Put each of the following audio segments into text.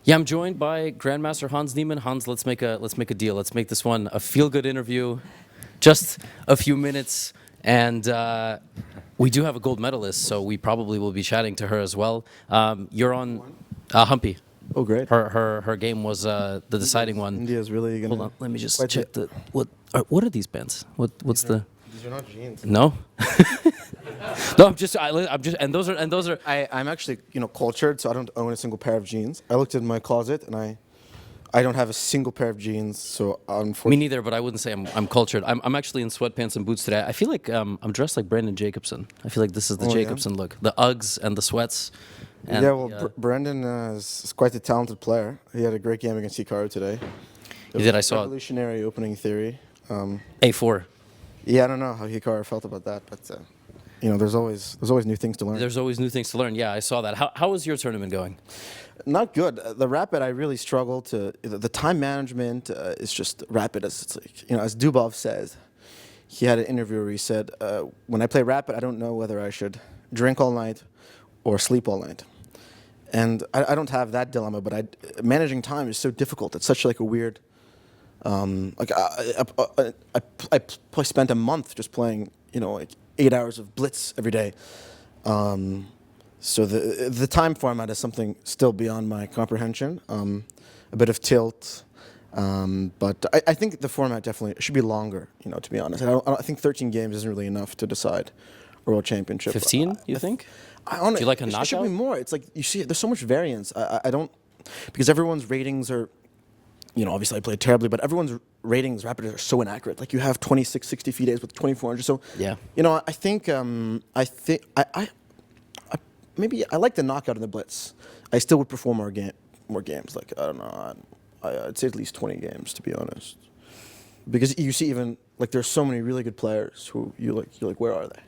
Yeah, I'm joined by Grandmaster Hans Niemann. Hans, let's make a deal. Let's make this one a feel-good interview, just a few minutes, and we do have a gold medalist, so we probably will be chatting to her as well. You're on Humpy. Oh, great. Her game was the deciding one. India's really gonna. Hold on, let me just quite check the what are these bands? What's the These are not jeans. no? No, I'm just and those are I'm actually cultured, so I don't own a single pair of jeans. I looked in my closet and I don't have a single pair of jeans. So me unfortunately, neither, but I wouldn't say I'm cultured. I'm actually in sweatpants and boots today. I feel like I'm dressed like Brandon Jacobson. I feel like this is the Oh, yeah? Jacobson look. The Uggs and the sweats. And yeah. Well, the, Brendan is quite a talented player. He had a great game against Hikaru today. He did, I saw it. Revolutionary opening theory. A4. Yeah, I don't know how Hikaru felt about that, but there's always new things to learn. There's always new things to learn. Yeah, I saw that. How is your tournament going? Not good. The rapid, I really struggle to. The time management is just rapid. As it's like, as Dubov says, he had an interview where he said, "When I play rapid, I don't know whether I should drink all night or sleep all night." And I don't have that dilemma, but managing time is so difficult. It's such like a weird. I spent a month just playing, like 8 hours of blitz every day. So the time format is something still beyond my comprehension. A bit of tilt, but I think the format definitely should be longer. To be honest, I think 13 games isn't really enough to decide a world championship. 15, you think? Do you like a It should be knockout? more. It's like you see, there's so much variance. I don't because everyone's ratings are. Obviously I played terribly, but everyone's ratings rapid are so inaccurate. Like you have 2660 FIDE days with 2400. So Yeah. I think maybe I like the knockout in the blitz. I still would prefer more games. Like I don't know, I'd say at least 20 games to be honest, because you see even like there's so many really good players who you're like where are they?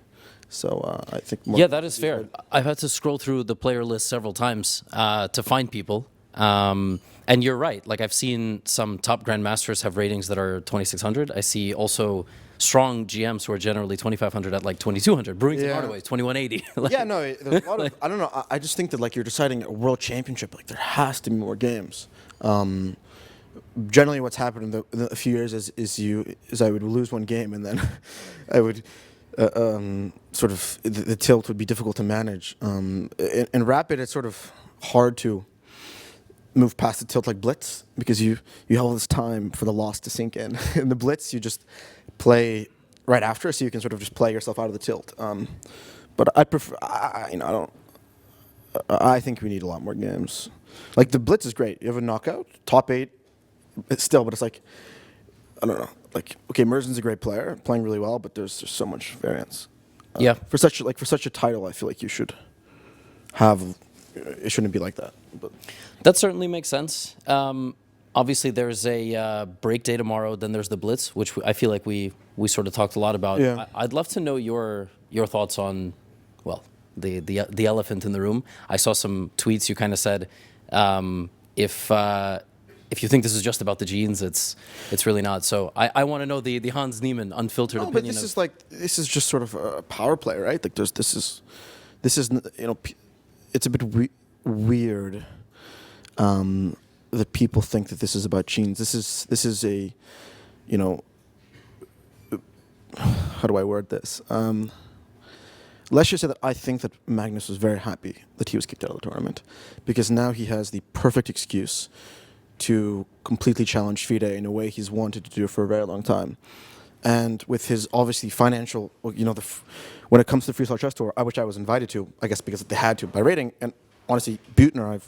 So I think more. Yeah, that is fair. I've had to scroll through the player list several times to find people. And you're right. Like I've seen some top grandmasters have ratings that are 2600. I see also strong GMs who are generally 2500 at like 2200. Brewington Yeah. Hardaway is 2180. Like, Yeah, no, there's a lot of. I don't know. I just think that like you're deciding a world championship, like there has to be more games. Generally, what's happened in a few years is I would lose one game and then I would sort of the tilt would be difficult to manage. In rapid, it's sort of hard to move past the tilt like blitz because you have all this time for the loss to sink in. In the blitz, you just play right after, so you can sort of just play yourself out of the tilt. But I prefer, I don't. I think we need a lot more games. Like the blitz is great. You have a knockout, top 8, still, but it's like I don't know. Like okay, Merzen's a great player, playing really well, but there's just so much variance. Yeah. For such a title, I feel like you should have. It shouldn't be like that. But That certainly makes sense. Obviously, there's a break day tomorrow. Then there's the Blitz, which I feel like we sort of talked a lot about. Yeah. I'd love to know your thoughts on, well, the elephant in the room. I saw some tweets. You kind of said, if you think this is just about the genes, it's really not. So I want to know the Hans Niemann unfiltered no, but opinion. this is just sort of a power play, right? Like this is it's a bit weird that people think that this is about genes. This is a how do I word this? Let's just say that I think that Magnus was very happy that he was kicked out of the tournament because now he has the perfect excuse to completely challenge FIDE in a way he's wanted to do for a very long time. And with his obviously financial, when it comes to the Freestyle Chess Tour, which I was invited to, I guess because they had to by rating, and honestly, Buettner, I've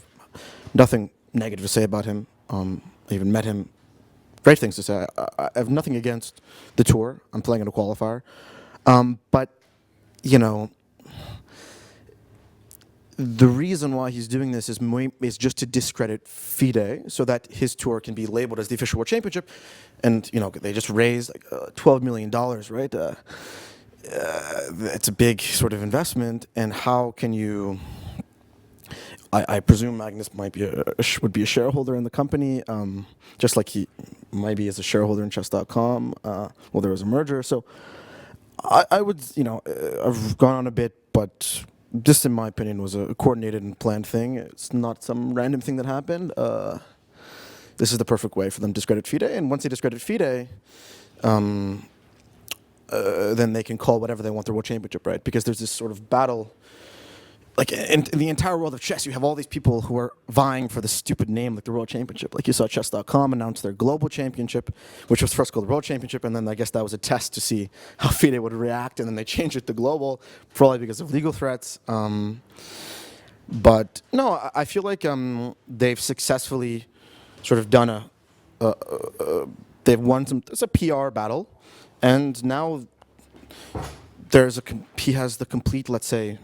nothing negative to say about him. I even met him. Great things to say. I have nothing against the tour. I'm playing in a qualifier. But, the reason why he's doing this is just to discredit FIDE so that his tour can be labeled as the official world championship. And, they just raised like $12 million, right? It's a big sort of investment. And how can you... I presume Magnus would be a shareholder in the company, just like he might be as a shareholder in chess.com. Well, there was a merger. So I would, I've gone on a bit, but this, in my opinion, was a coordinated and planned thing. It's not some random thing that happened. This is the perfect way for them to discredit FIDE, and once they discredit FIDE, then they can call whatever they want the World Championship, right? Because there's this sort of battle. Like in the entire world of chess, you have all these people who are vying for the stupid name, like the World Championship. Like you saw Chess.com announce their global championship, which was first called the World Championship, and then I guess that was a test to see how FIDE would react, and then they changed it to global, probably because of legal threats. But no, I feel like they've successfully sort of done they've won some. It's a PR battle, and now he has the complete, let's say,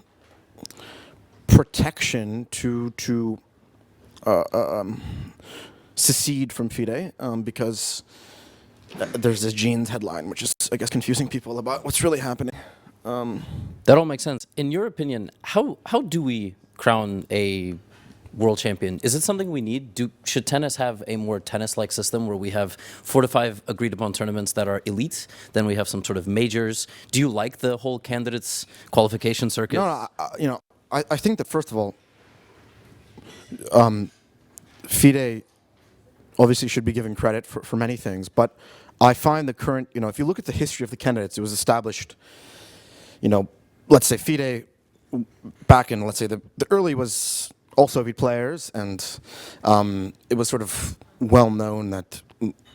protection to secede from FIDE because there's this Genes headline, which is, I guess, confusing people about what's really happening. That all makes sense. In your opinion, how do we crown a world champion? Is it something we need? Should tennis have a more tennis-like system where we have 4 to 5 agreed-upon tournaments that are elite? Then we have some sort of majors. Do you like the whole candidates qualification circuit? No, I think that, first of all, FIDE obviously should be given credit for many things, but I find the current, if you look at the history of the candidates, it was established, let's say FIDE back in, let's say the early was all Soviet players, and it was sort of well known that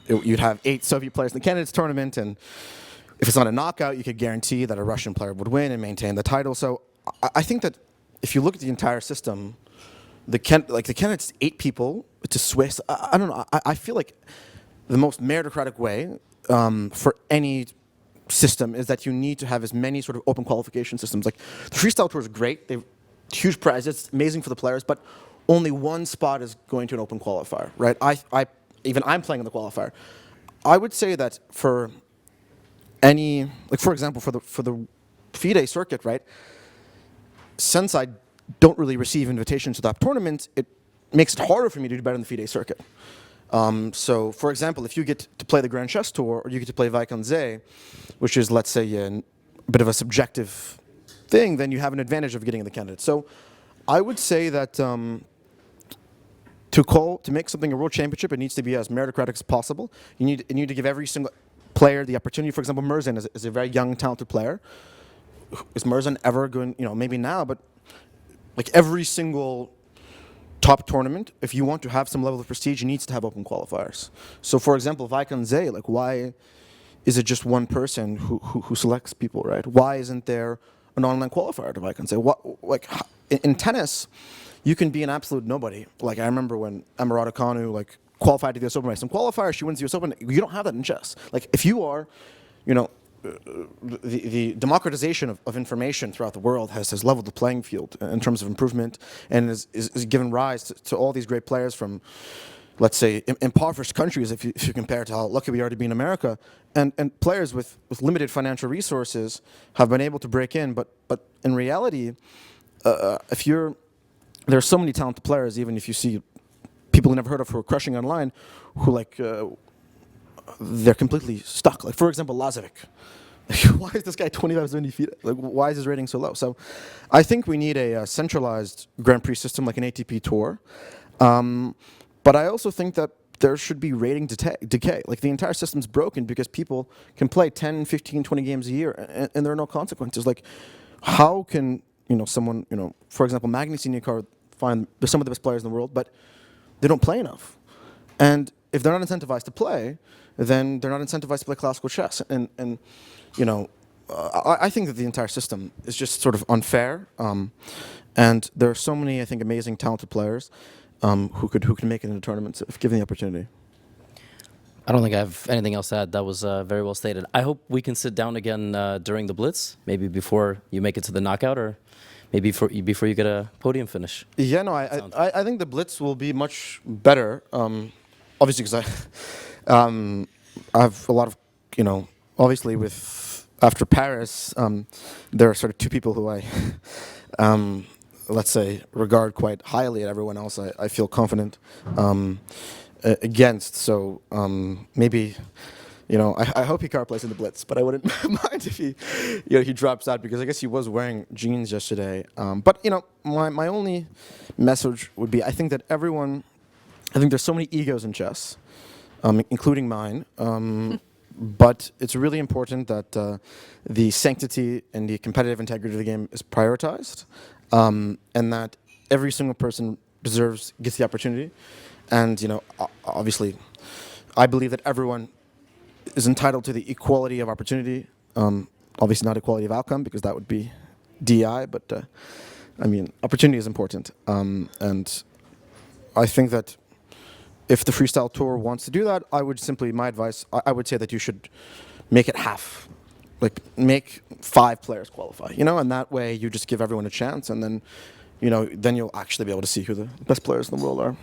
you'd have 8 Soviet players in the candidates tournament, and if it's not a knockout, you could guarantee that a Russian player would win and maintain the title. So I think that if you look at the entire system, the candidates 8 people to Swiss. I don't know. I feel like the most meritocratic way for any system is that you need to have as many sort of open qualification systems. Like the freestyle tour is great. They've huge prizes. It's amazing for the players, but only one spot is going to an open qualifier, right? I'm playing in the qualifier. I would say that for any, like for example, for the FIDE circuit, right? Since I don't really receive invitations to that tournament, it makes it harder for me to do better in the FIDE circuit. So, for example, if you get to play the Grand Chess Tour, or you get to play Vaikanze, which is, let's say, a bit of a subjective thing, then you have an advantage of getting in the candidate. So, I would say that to make something a world championship, it needs to be as meritocratic as possible. You need to give every single player the opportunity. For example, Merzan is a very young, talented player. Is Merzan ever going? Maybe now, but like every single top tournament, if you want to have some level of prestige, it needs to have open qualifiers. So, for example, Vaikanze, like why is it just one person who selects people, right? Why isn't there an online qualifier to Vaikanze? In tennis, you can be an absolute nobody. Like I remember when Emma Raducanu qualified to the US Open by some qualifier, she wins the US Open. You don't have that in chess. Like if you are, the democratization of information throughout the world has leveled the playing field in terms of improvement, and is given rise to all these great players from, let's say, impoverished countries, if you compare to how lucky we are to be in America, and players with limited financial resources have been able to break in, but in reality, there are so many talented players, even if you see people you never heard of who are crushing online, who they're completely stuck. Like for example, Lazovic. Why is this guy 25, 70 feet? Like why is his rating so low? So I think we need a centralized Grand Prix system like an ATP Tour. But I also think that there should be rating decay. Like the entire system's broken because people can play 10, 15, 20 games a year and there are no consequences. Like how can, someone, for example, Magnus Carlsen find they're some of the best players in the world, but they don't play enough. And if they're not incentivized to play, then they're not incentivized to play classical chess. And I think that the entire system is just sort of unfair. And there are so many, I think, amazing, talented players who can make it into tournaments if given the opportunity. I don't think I have anything else to add. That was very well stated. I hope we can sit down again during the Blitz, maybe before you make it to the knockout, or maybe before you get a podium finish. Yeah, no, I think the Blitz will be much better. Obviously, because I have a lot of, obviously after Paris, there are sort of two people who I, let's say, regard quite highly, and everyone else I feel confident against. So maybe, I hope Hikaru plays in the blitz, but I wouldn't mind if he drops out, because I guess he was wearing jeans yesterday. But my only message would be, I think there's so many egos in chess, including mine. But it's really important that the sanctity and the competitive integrity of the game is prioritized, and that every single person gets the opportunity. And obviously, I believe that everyone is entitled to the equality of opportunity. Obviously, not equality of outcome, because that would be DI. But opportunity is important, and I think that if the freestyle tour wants to do that, my advice, I would say that you should make it half. Like, make 5 players qualify, and that way you just give everyone a chance, and then, then you'll actually be able to see who the best players in the world are.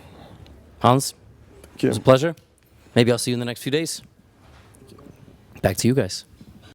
Hans, Thank you. it was a pleasure. Maybe I'll see you in the next few days. Back to you guys.